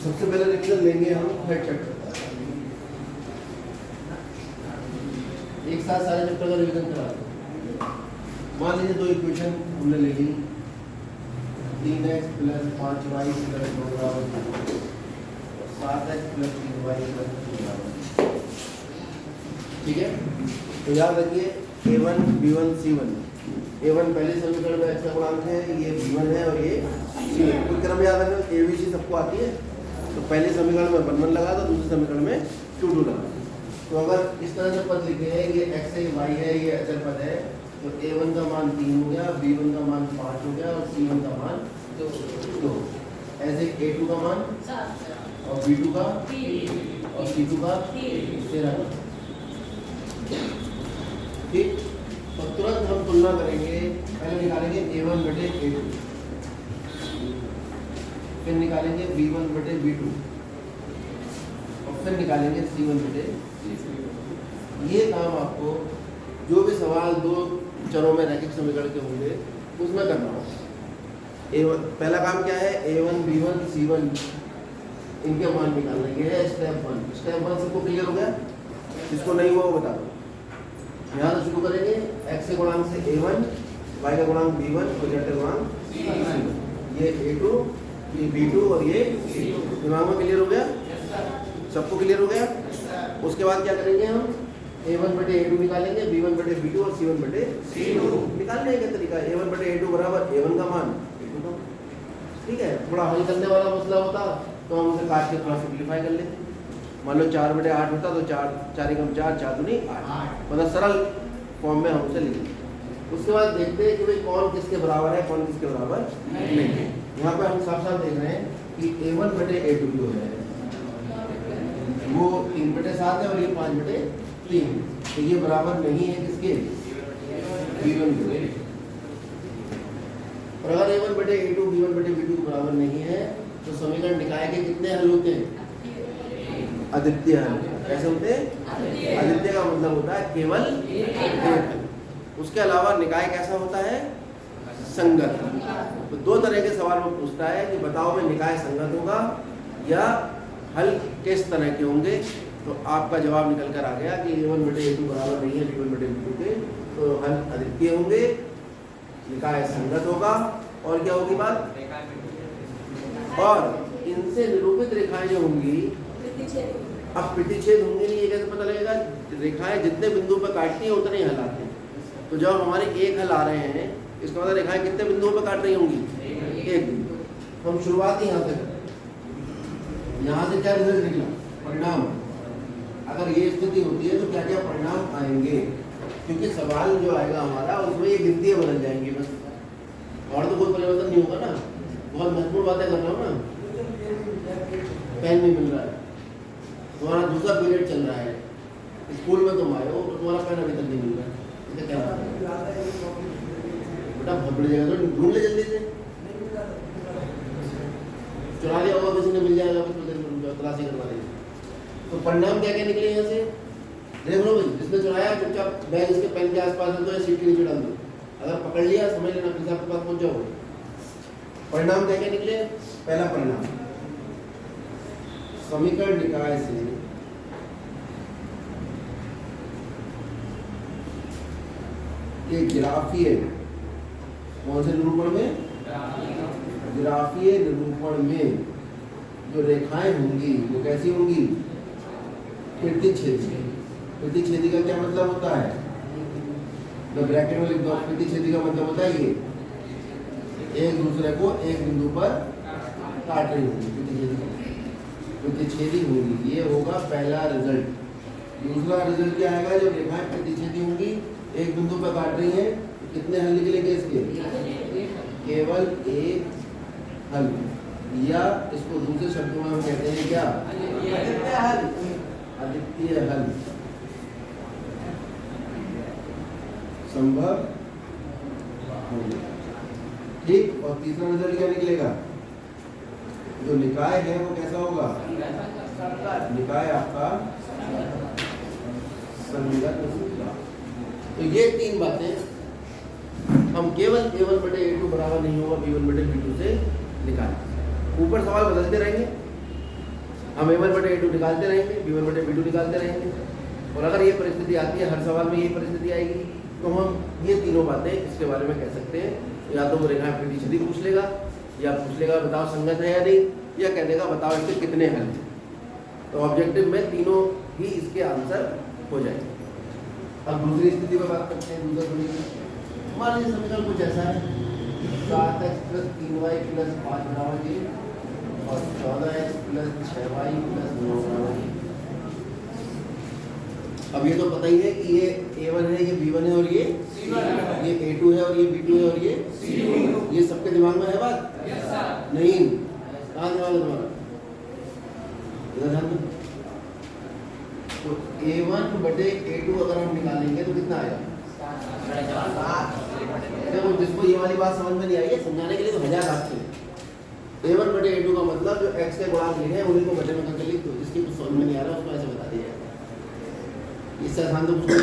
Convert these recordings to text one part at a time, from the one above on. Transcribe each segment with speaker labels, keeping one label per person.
Speaker 1: सबसे पहले रिवीजन लेंगे हम थर्ड चैप्टर का। एक साथ सारे चैप्टर का रिवीजन करा दो। मान लीजिए दो इक्वेशन हमने ले ली, 3x + 5y = 7x + 3y = 2। ठीक है, तो याद रखिए a1 b1 c1। a1 पहले समीकरण में x का गुणांक है, ये b1 है और ये c है। कोई क्रम याद रखना, abc सबको आती है, तो पहले समीकरण में 1 1 लगा दो, दूसरे समीकरण में 2 2 लगा दो। तो अगर इस तरह से पद लिखे हैं, ये x है y है, ये अचर पद है, तो a1 का मान 3 हो गया, b1 का मान 5 हो गया और c1 का मान 2। ऐसे a2 का मान 7 और b2 का 3 और c2 का 13। ठीक, तो तुरंत हम तुलना करेंगे। पहले निकालेंगे a1 बटे a2, फिर निकालेंगे b1 बटे b2 और फिर निकालेंगे c1 बटे c2। ये काम आपको जो भी सवाल दो चरों में रैखिक समीकरण के होंगे उसमें करना होगा। पहला काम क्या है, a1 b1 c1 इनके मान निकालने के है स्टेप 1। स्टेप 1 सबको क्लियर हो गया? जिसको नहीं हुआ वो बता दो। यहाँ से शुरू करेंगे, x के गुणांक से a1, y का गुणांक b1 और z का गुणांक c1। ये a2, ये b2 और ये c2। दिमाग में क्लियर हो गया? सबको क्लियर हो गया? उसके बाद क्या करेंगे हम, a1 बटे a2 निकालेंगे, b1 बटे b2 और c1 बटे c2। निकालने का तरीका a1 बटे a2 बराबर a1 का मान a2 का। ठीक है, थोड़ा हल करने वाला मसला होता तो हम उसे काट के थोड़ा सिंप्लीफाई कर लेते। मान लो 4 बटे 8 होता तो 4 4 × 4 4 दूनी 8, मतलब सरल फॉर्म में हम उसे लिखेंगे। उसके बाद देखते हैं कि भाई कौन किसके बराबर है, कौन किसके बराबर नहीं है। यहाँ पे हम साफ साफ देख रहे हैं कि a1 बटे a2 जो है वो 3 बटे 7 है और ये 5 बटे 3, तो ये बराबर नहीं है किसके, b1 के। और अगर a1 बटे a2 b1 बटे b2 के बराबर नहीं है तो समीकरण निकाय के कितने हल होते हैं, अद्वितीय हल। कैसे होते हैं? अद्वितीय का मतलब होता है केवल एक हल। उसके अलावा निकाय कैसा होता है, संगत। तो दो तरह के सवाल में पूछता है कि बताओ मैं निकाय संगत होगा या हल किस तरह के होंगे। तो आपका जवाब निकल कर आ गया कि a1 बटे a2 बराबर नहीं है b1 बटे b2 के, तो हल अद्वितीय होंगे, निकाय संगत होगा और क्या होगी बात, और इनसे निरूपित रेखाएं जो होंगी, अब प्रतिच्छेद होंगे नहीं, ये कैसे पता लगेगा, रेखाएं जितने बिंदु पर काटती हैं उतने ही हल आते हैं। तो जब हमारे एक हल आ रहे हैं, इसका मतलब रेखाएं कितने बिंदुओं पर काट रही होंगी, एक बिंदु। हम शुरुआत ही यहाँ से करें। यहाँ से क्या रिजल्ट निकला, परिणाम। अगर ये स्थिति होती है तो क्या क्या परिणाम आएंगे, क्योंकि सवाल जो आएगा हमारा उसमें ये गिनतियाँ बदल जाएंगी बस, और तो कोई परिवर्तन नहीं होगा ना। बहुत महत्वपूर्ण बातें कर रहा हूँ ना। पेन नहीं मिल रहा है, तुम्हारा दूसरा पीरियड चल रहा है, स्कूल में तुम आए हो और तुम्हारा पेन अभी तक नहीं मिल रहा है, इसका क्या बेटा भबड़ जाएगा तो ढूंढ ले जल्दी से। चुरा लिया होगा किसी ने, मिल जाएगा तलाशी करवा देंगे। तो परिणाम क्या क्या निकले यहाँ से देख लो भाई। जिसने चुराया चुपचाप बैग इसके पेन के आसपास रख दो या सीट के नीचे डाल दो, अगर पकड़ लिया समझ लेना फिर आपके पास पहुंच जाओगे। परिणाम क्या क्या निकले, पहला परिणाम समीकरण निकाय से ये ग्राफीय, कौन से निरूपण में, ग्राफीय निरूपण में जो रेखाएं होंगी वो कैसी होंगी, प्रतिच्छेदी। प्रतिच्छेदी का क्या मतलब होता है, तो ब्रैकेट में लिख दो। प्रतिच्छेदी का मतलब होता है ये एक दूसरे को एक बिंदु पर काट रही होगी, प्रतिच्छेदी होगी। ये होगा पहला रिजल्ट। दूसरा रिजल्ट क्या आएगा, जब रेखाएं प्रतिच्छेदी होंगी, एक बिंदु पर काट रही है, तो कितने हल निकलेंगे इसके, केवल एक हल, या इसको दूसरे शब्दों में हम कहते हैं क्या, अद्वितीय हल। अद्वितीय हल संभव होंगे। ठीक, और तीसरा रिजल्ट क्या निकलेगा, जो निकाय है वो कैसा होगा, निकाय आपका संगत होगा। तो ये तीन बातें हम केवल a1 बटे a2 बराबर नहीं होगा b1 बटे b2 से निकालें। ऊपर सवाल बदलते रहेंगे, हम A1 बटे A2 निकालते रहेंगे, B1 बटे B2 निकालते रहेंगे। और अगर ये परिस्थिति आती है, हर सवाल में ये परिस्थिति आएगी, तो हम ये तीनों बातें इसके बारे में कह सकते हैं। या तो वो रेखा प्रति छेदी पूछ लेगा, या पूछ लेगा बताओ संगत है या नहीं, या कह देगा बताओ इसके कितने हल हैं। तो ऑब्जेक्टिव में तीनों ही इसके आंसर हो जाएंगे। अब दूसरी स्थिति पर बात करते हैं। दूसरा समीकरण, मान लीजिए समीकरण कुछ ऐसा है, 7x + 3y + 5 बराबर जी, और 14x + 6y + 9 बराबर जी। अब ये तो पता ही है कि ये A1 है, ये B1 है, और ये A2 है, और ये B2 है, और ये सबके दिमाग में है बात? नहीं। कहाँ दिमाग है तुम्हारा? इधर ध्यान दो। तो A1 बटे A2 अगर हम निकालेंगे तो कितना आएगा? देखो, जिसको ये वाली बात समझ में नहीं आई है, समझाने के लिए तो 1000 रास्ते हैं। A1 बटे A2 का मतलब जो x के गुणांक लिखे हैं उन्हीं को बटे में करके लिख दो। जिसकी कुछ समझ में नहीं आ रहा उसको ऐसे बता दिया। इससे आसान तो कुछ नहीं।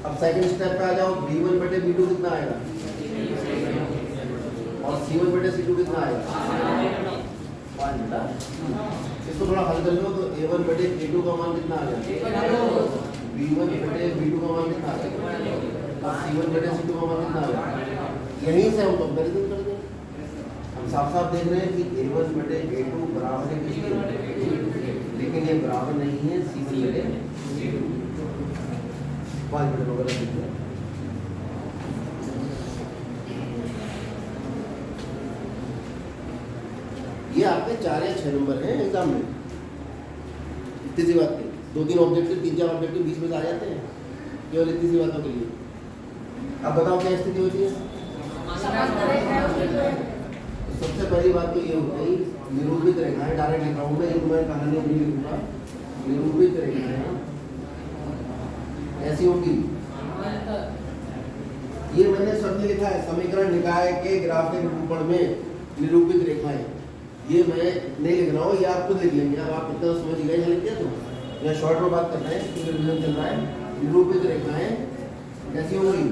Speaker 1: अब सेकंड स्टेप पे आ जाओ। B1 बटे B2 कितना आएगा? और C1 बटे C2 कितना आएगा? 5 बेटा। इसको थोड़ा हल कर लो तो A1 बटे A2 का मान कितना आ गया? B1 बटे B2 का मान कितना आ गया? और C1 बटे C2 का मान कितना आ गया? यहीं से हम कंपैरिजन कर दें। हम साफ साफ देख रहे हैं कि A1 बटे A2 बराबर है किसके, लेकिन ये बराबर नहीं है C1 बटे 5 बटे वगैरह लिख दिया। ये आपके 4 या 6 नंबर हैं एग्जाम में। इतनी सी बात की 2-3 ऑब्जेक्टिव 3-4 ऑब्जेक्टिव बीच में से आ जाते हैं केवल इतनी सी बातों के लिए। अब बताओ क्या स्थिति होती है? तो सबसे पहली बात तो ये हो गई निरूपित रेखाएं। डायरेक्ट लिखा हूँ मैं, ये मैं कहानी नहीं लिखूंगा। निरूपित रेखाएं ऐसी होगी, ये मैंने शब्द लिखा है समीकरण निकाय के ग्राफिक निरूपण में निरूपित रेखाएं। ये मैं नहीं लिख रहा हूँ, ये आप खुद लिख लेंगे। अब आप इतना समझ गए लिख दिया तो या शॉर्ट में बात कर रहे हैं क्योंकि रिवीजन चल रहा है। निरूपित रेखाएं कैसी होंगी?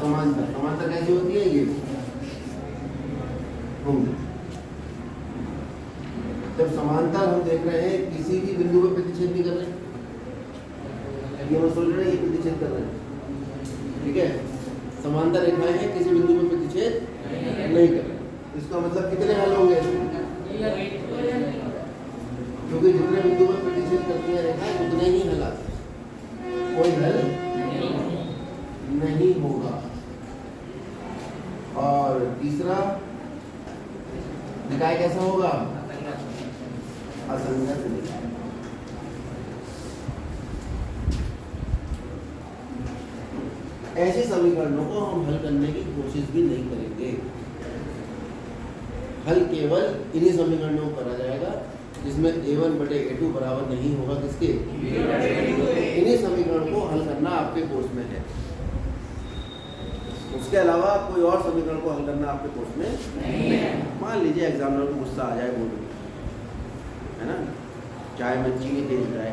Speaker 1: समांतर। समांतर कैसी होती है? ये होंगी। जब समांतर हम देख रहे हैं किसी भी बिंदु पर प्रतिच्छेद नहीं कर रहे, ये हम सोच रहे हैं ये प्रतिच्छेद कर रहे हैं, ठीक है। समांतर रेखाएं हैं किसी बिंदु पर प्रतिच्छेद नहीं कर रहे, इसका मतलब कितने हल होंगे? क्योंकि जितने बिंदु पर प्रतिच्छेद करती है रेखाएं उतने ही हल आते हैं, कोई हल नहीं होगा। और तीसरा निकाय कैसा होगा? असंगत निकाय। ऐसे समीकरणों को हम हल करने की कोशिश भी नहीं करेंगे। हल केवल इन्हीं समीकरणों को करा जाएगा जिसमें A1 बटे A2 बराबर नहीं होगा किसके? इन्हीं समीकरण को हल करना आपके कोर्स में है। उसके अलावा कोई और समीकरण को हल करना आपके कोर्स में नहीं है। मान लीजिए एग्जामिनर को गुस्सा आ जाए बोर्ड में, है ना, चाय में चीनी तेज हो जाए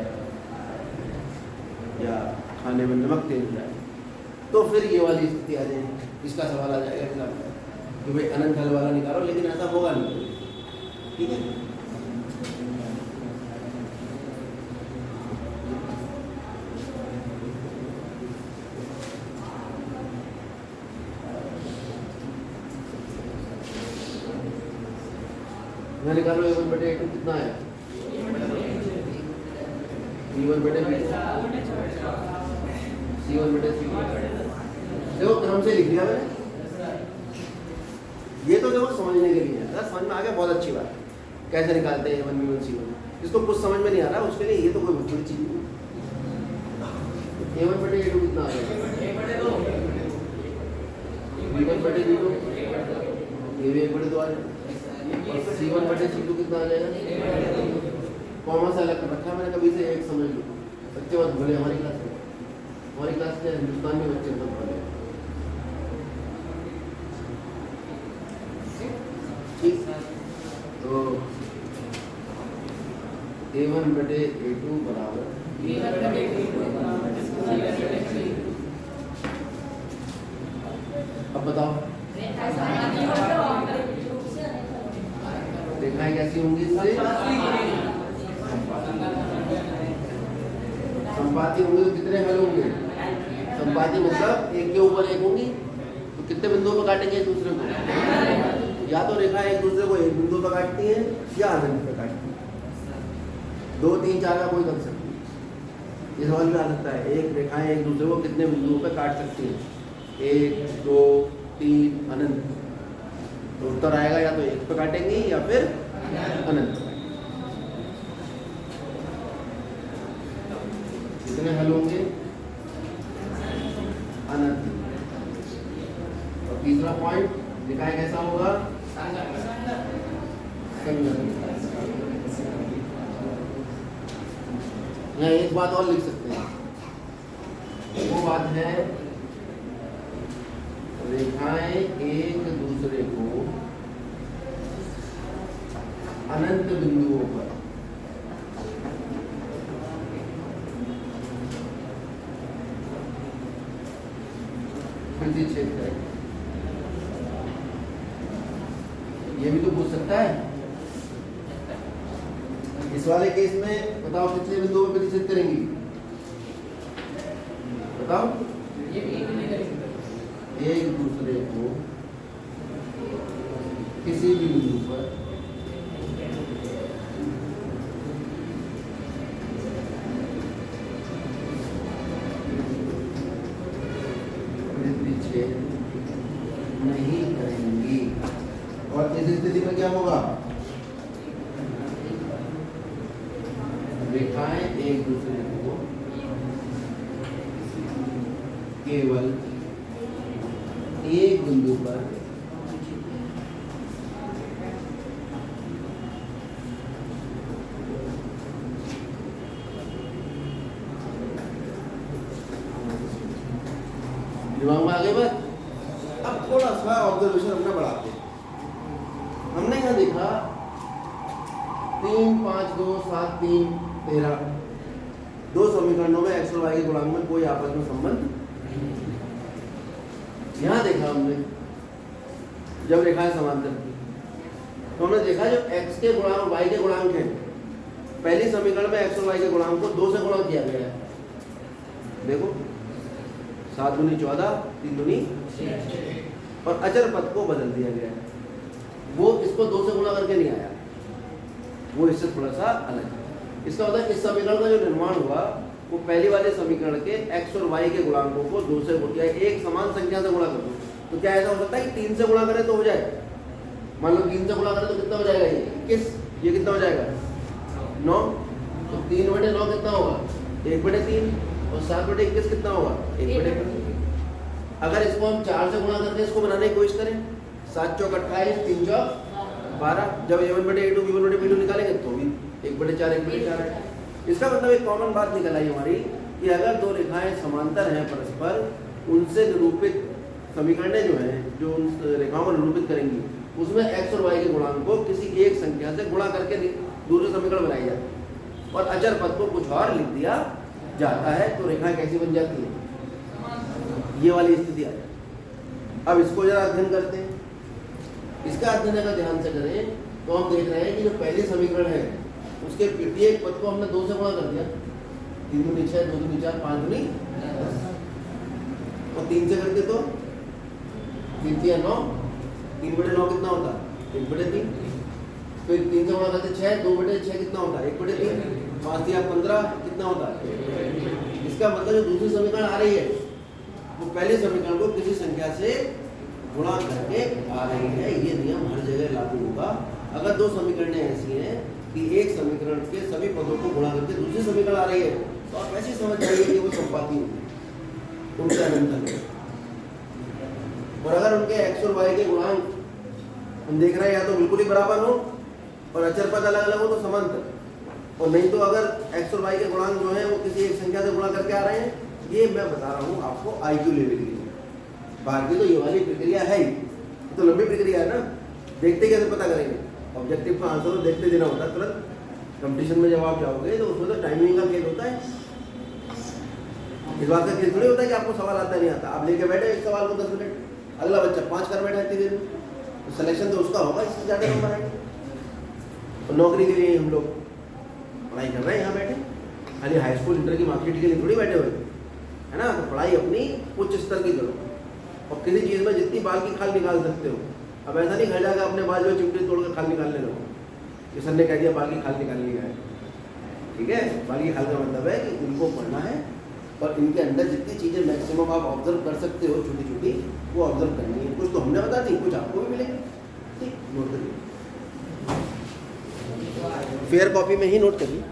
Speaker 1: या खाने में नमक तेज हो जाए, तो फिर ये वाली स्थिति आ जाएगी। इसका सवाल आ जाएगा एग्जाम में कि भाई अनंत हल वाला निकालो, लेकिन ऐसा होगा नहीं, ठीक है। मैं निकालो A1 बटे A2 कितना है? B1 बटे B2, C1 बटे C2। देखो क्रम से लिख दिया मैंने। ये तो देखो समझने के लिए है, अगर समझ में आ गया बहुत अच्छी बात। कैसे निकालते हैं A1 B1 C1? जिसको कुछ समझ में नहीं आ रहा उसके लिए ये तो कोई बड़ी चीज नहीं। A1 बटे A2 कितना आ गया? B1 बटे B2, ये भी 1 बटे 2 आ जाएगा। और C1 बटे C2 कितना आ जाएगा? कॉमा से अलग कर रखा है मैंने, कभी से एक समझ लो। बच्चे बहुत भले हमारी क्लास के हिंदुस्तान में बच्चे बहुत भले। ठीक, तो A1 बटे A2 बराबर अब बताओ रेखाएं कैसी होंगी इससे? संपाती होंगे। तो कितने हल होंगे? संपाती मतलब एक के ऊपर एक होंगी। तो कितने बिंदुओं पर काटेंगे एक दूसरे को? या तो रेखा एक दूसरे को एक बिंदु पर काटती है या अनंत पर काटती है। 2, 3, 4 का कोई कर सकती है। ये समझ में आ सकता है। एक रेखाएं एक दूसरे को कितने बिंदुओं पर काट सकती है? 1, 2, 3 अनंत। तो उत्तर आएगा या तो एक पे काटेंगे या फिर अनंत। कितने हल होंगे? अनंत। और तीसरा पॉइंट दिखाया कैसा होगा? संगत। यहाँ एक बात और लिख सकते हैं। वो बात है रेखाएं एक दूसरे को अनंत बिंदुओं पर प्रतिच्छेद करेंगे। ये भी तो पूछ सकता है। इस वाले केस में बताओ कितने बिंदुओं पर प्रतिच्छेद करेंगी? बताओ। एक दूसरे को किसी भी बिंदु पर प्रतिच्छेद नहीं करेंगी। और इस स्थिति में क्या होगा? रेखाएं एक दूसरे को केवल एक बिंदु पर दिमाग में आगे बात। अब थोड़ा सा ऑब्जर्वेशन अपना बढ़ाते हैं। हमने यहाँ देखा 3, 5, 2, 7, 3, 13 दो समीकरणों में एक्स और वाई के गुणांक में कोई आपस में संबंध। यहाँ देखा हमने जब रेखाएं समांतर थी तो हमने देखा जो x के गुणांक y के गुणांक हैं, पहली समीकरण में x और y के गुणांक को 2 से गुणा किया गया है। देखो 7 दूनी 14, 3 दूनी 6 और अचर पद को बदल दिया गया है। वो इसको 2 से गुणा करके नहीं आया, वो इससे थोड़ा सा अलग है। इसका मतलब इस समीकरण का जो निर्माण हुआ वो पहली वाले समीकरण के x और y के गुणांकों को 2 से गुणा, एक समान संख्या से गुणा कर दो। तो क्या ऐसा हो सकता है कि 3 से गुणा करें तो हो जाए? मान लो 3 से गुणा करें तो कितना हो जाएगा? ये 21। ये कितना हो जाएगा? 9। तो 3/9 कितना होगा? 1/3। और 7/21 कितना होगा? 1/3। अगर इसको हम 4 से गुणा करके इसको बनाने की कोशिश करें, 7 चौक 28, 3 चौक 12। जब a1/a2 b1/b2 निकालेंगे तो भी 1/4 1/4 है। इसका मतलब एक कॉमन बात निकल आई हमारी कि अगर दो रेखाएं समांतर हैं परस्पर, उनसे निरूपित समीकरणें जो हैं जो उन रेखाओं को निरूपित करेंगी उसमें x और y के गुणांक को किसी एक संख्या से गुणा करके दूसरे समीकरण बनाई जाती है और अचर पद को कुछ और लिख दिया जाता है। तो रेखाएं कैसी बन जाती है? ये वाली स्थिति आ जाती है। अब इसको जरा अध्ययन करते हैं। इसका अध्ययन अगर ध्यान से करें तो हम देख रहे हैं कि जो पहली समीकरण है उसके प्रत्येक पद को हमने 2 से गुणा कर दिया। 3 दूनी 6, 2 दूनी 4, 5 दूनी 10 और 3 से करके तो 3 3 9, 3/9 कितना होता? 1/3। फिर 3 से गुणा करते 6, 2/6 कितना होता? 1/3। 5 3 15 कितना होता? इसका मतलब जो दूसरी समीकरण आ रही है वो पहले समीकरण को किसी संख्या से गुणा करके आ रही है। ये नियम हर जगह लागू होगा। अगर दो समीकरणें ऐसी हैं कि एक समीकरण के सभी पदों को गुणा करके दूसरी समीकरण आ रही है तो आप ऐसी समझ जाइए कि वो संपाती होगी, उनसे अनंत है। और अगर उनके x और y के गुणांक हम देख रहे हैं या तो बिल्कुल ही बराबर हो और अचर पद अलग अलग हो तो समांतर, और नहीं तो अगर x और y के गुणांक जो है वो किसी एक संख्या से गुणा करके आ रहे हैं। ये मैं बता रहा हूँ आपको IQ लेवल के लिए। बाकी तो ये वाली प्रक्रिया है ही, तो लंबी प्रक्रिया है ना, देखते कैसे पता करेंगे? ऑब्जेक्टिव का आंसर तो देखते देना होता है तुरंत। कंपटीशन में जब आप जाओगे तो उसमें तो टाइमिंग का खेल होता है। इस बात का खेल थोड़ी होता है कि आपको सवाल आता नहीं आता। आप लेके बैठे एक सवाल को 10 मिनट, अगला बच्चा 5 कर बैठा इतनी देर में, तो सिलेक्शन तो उसका होगा, इससे ज़्यादा नंबर आएंगे। और नौकरी के लिए हम लोग पढ़ाई कर रहे हैं यहाँ बैठे, खाली हाई स्कूल इंटर की मार्कशीट के लिए थोड़ी बैठे हुए, है ना। तो पढ़ाई अपनी उच्च स्तर की करो, और किसी चीज़ में जितनी बाल की खाल निकाल सकते हो। अब ऐसा नहीं घर जाकर अपने बाल जो चिमटी तोड़कर खाल निकालने लगो कि सर ने कह दिया बाल की खाल निकालनी है, ठीक है। बाल की खाल का मतलब है कि इनको पढ़ना है और इनके अंदर जितनी चीज़ें मैक्सिमम आप ऑब्जर्व कर सकते हो छोटी छोटी, वो ऑब्जर्व करनी है। कुछ तो हमने बता दी, कुछ आपको भी मिलेंगे, ठीक, नोट करिए, फेयर कॉपी में ही नोट करिए।